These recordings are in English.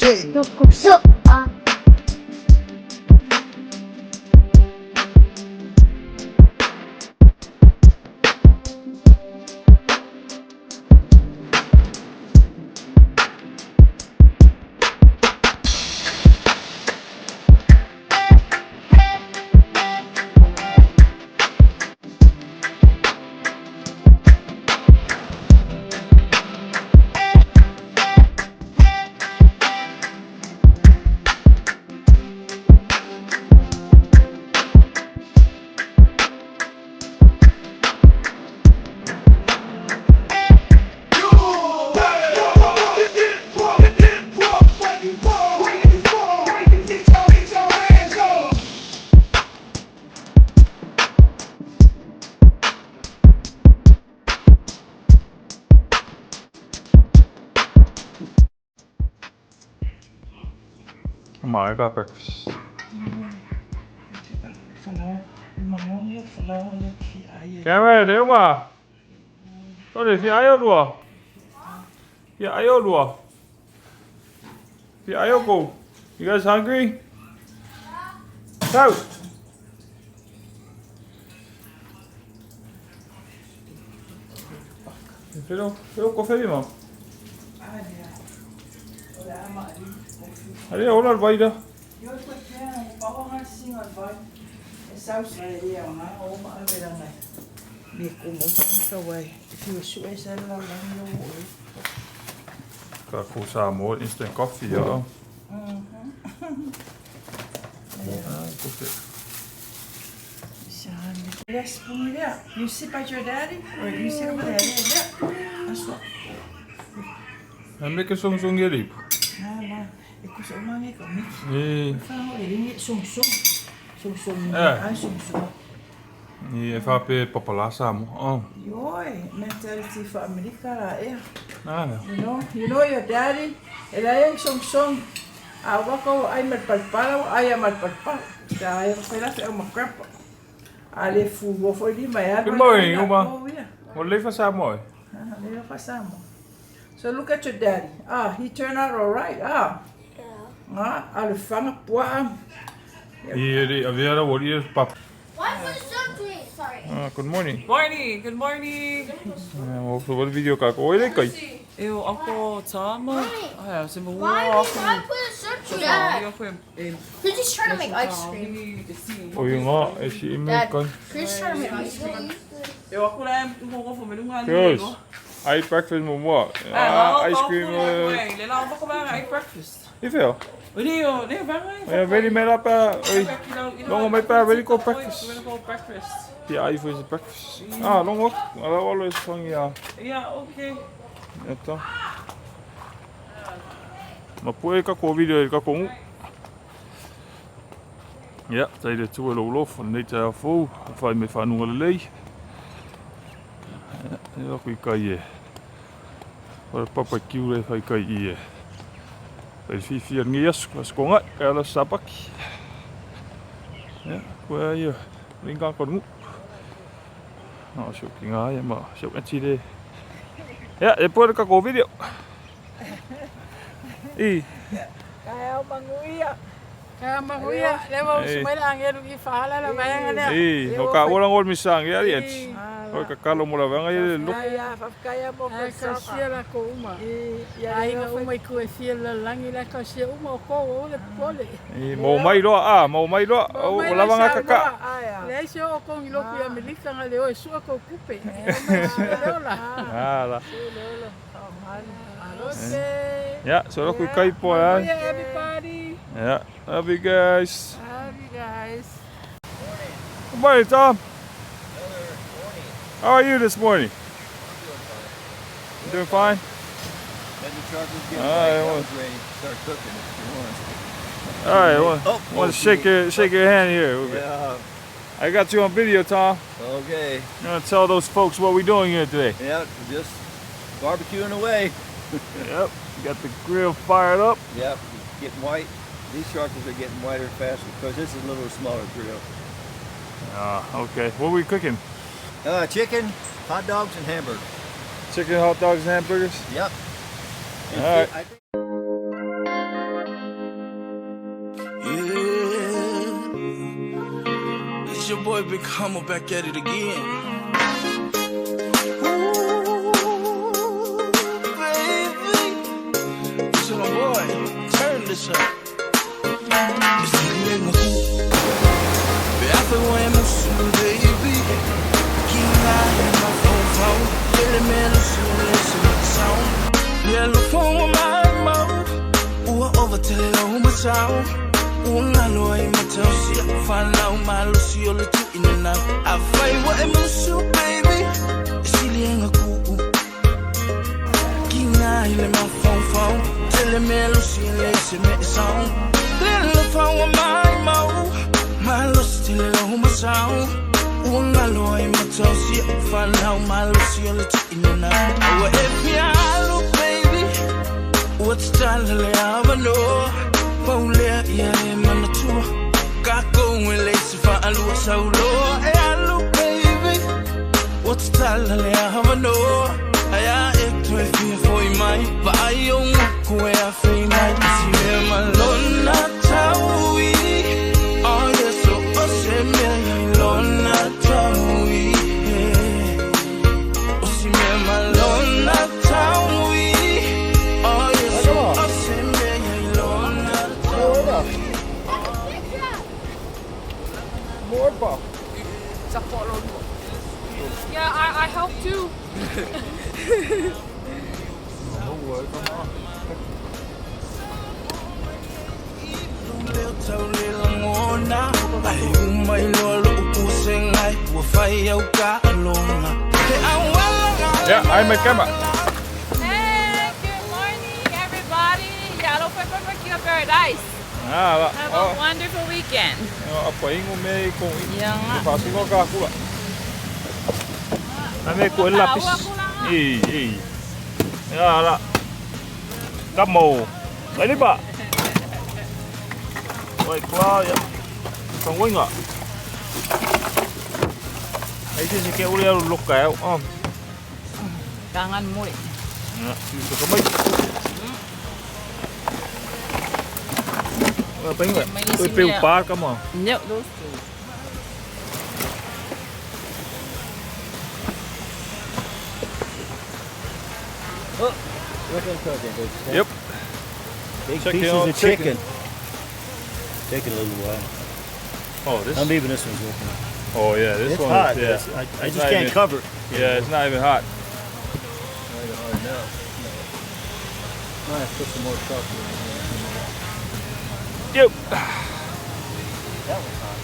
Sapa. Come on, I got breakfast. Karen, there ma. What is the ayo? Yeah, ayo. The ayo go. You guys hungry? Go. Veel koffie man. Allez, on a le bail là. Voor Samoa instant koffie, ja. You sit by your daddy, or you sit over there? That's what. En ik soms zo'n geriep. Ik was ook maar niet om niet. Nee. Soms. Nee, even op Papala Samoa. Oh. Joi, mentality van Amerika, ja. Ah, ja. You know your daddy. En hij heeft soms. Awako ay magpagpalaw, ay magpagpalaw. Kaya sila sa umakrap. Ali fugo for di maya. Good morning, Uma. Wat leeft van Samoa? Leef van Samoa. So look at your daddy. He turned out all right. Alifanga pua. Hier, weer wordt hier pap. Why was something? Sorry. Good morning. Good morning. We hebben een video kijken. Hoor je dat? Eu ako tama. Ay, si mo Why put a search Dad? Dad. Who's just trying to make ice cream? Oh, yung nga, is je in Dad, kan. who's trying to make ice cream? Eu ako lang tumo ko medungan. Yes. I eat breakfast mo mo. Ice cream. Lela ako ko ba I breakfast. Hoeveel? Odi yo, ne bangay. Ja, weet je meer op? Long my pa, weet ik al breakfast. Breakfast. Ja, I for breakfast. Ah, long ook. Alles van ja. Ja, okay. Ito. Mapuhe ka ko video ka ko. Ja, zij de toe lof van net vol. Van met van hoe le. Ja, ik kan je. Voor papa kiure van kan je. Bij vier nies, was konga, kala Sapa. Ja, waar je linker kan moet. Nou, zo kinga ja, maar zo het zie ja, je pode ka ko video. Kaya manguya. Lewa usumela angelo ifala la bayanga. No ka wala ngol misang ya yet. O ka kalo mo la banga ye look. Kaya mo ka siya ko uma. Ai nga uma ku siya la langi la ka siya uma ko le pole. Mo mai lo mo mai lo. O la banga kaka. Le siya ko ngilo ku ya milika nga leo su ko kupe. Ah la. Okay. Ja, zo ook kai po ya. Everybody. Ja, love you guys. Guys. Good morning, Tom. How are you this morning? You doing fine? Then the truck was getting ready to start cooking if you want. All right, want to shake your hand here. Yeah. I got you on video, Tom. Okay. You want to tell those folks what we're doing here today? Yeah, just barbecuing away. Yep. Got the grill fired up. Yep. Getting white. These charcoals are getting whiter faster because this is a little smaller grill. Okay. What are we cooking? Chicken, hot dogs, and hamburgers. Chicken, hot dogs, and hamburgers? Yep. All right. I think boy Big Hummer back at it again. So my boy, turn this up. It's in the hoop. I feel when I'm soon, baby. Keep in my phone. Feeling me, listen to the sound. Yeah, look for my mouth. Ooh, over till it on my sound. Ooh, I know I'm a tell. See, I find out my Lucy, you're little in and out. I find what I'm so, baby. It's silly and a cool. Keep in my phone. Telling me, Lucy, and lazy, make it sound. Little for my mouth. My Lucy, till it on my sound. Ooh, I know I'm a tell. See, I find out my Lucy, you're little in and out. Oh, if you look, baby. What's the time to have a no? Paulette, yeah, I'm on the tour. Got going lazy for a look so low. Hey, look, baby. What's the time to have a no? I act to feel for you, mine. But I don't look where I feel like. See me, my Lord, not how we. Oh, yes, so I say me, Lord, not how we. Oh, see me, my Lord, not how we. Yeah, I help too. Ja, hij met camera. Hey, good morning everybody. Yellow Pepper BBQ Paradise. Ah, Have a wonderful weekend. apa ingo me ko Yang pasti ko ka kula. Ame ko lapis. Ya la. Kamu. Đây ba. Ôi qua ya. Không quên à. Ấy thì cái u leo lục kéo. Kangan mo eh. Ya, itu kamay. Apa ini? Oi peu par kamu. No, those two. What's in cooking? Yep. Big Check pieces out of chicken. Take a little while. Oh, this. I'm leaving this one's open. Oh yeah, this It's one. hot. Yeah. I It's just not can't even- cover it. Yeah, it's not even hot. Not even hard now. Might have to put some more chocolate in there. Yep. That was hot.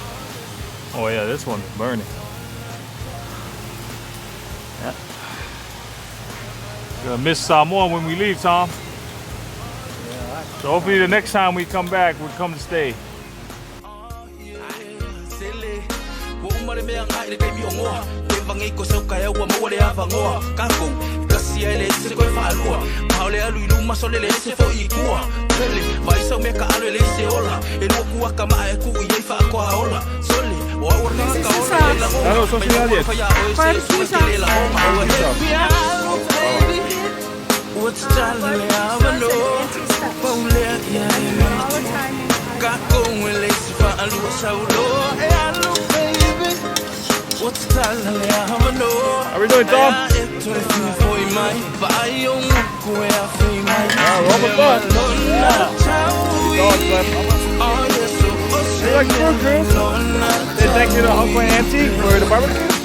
Oh yeah, this one's burning. Yeah. Gonna miss Samoa when we leave, Tom. So hopefully the next time we come back, we'll come to stay. Claro, son finales. What's darling, I know. Got going lazy for a little so low. Hey, look, baby. What's darling, I know. How we doing, Tom? Robert Buck. You like the food, Chris? Say thank you to Uncle and Auntie for the barbecue.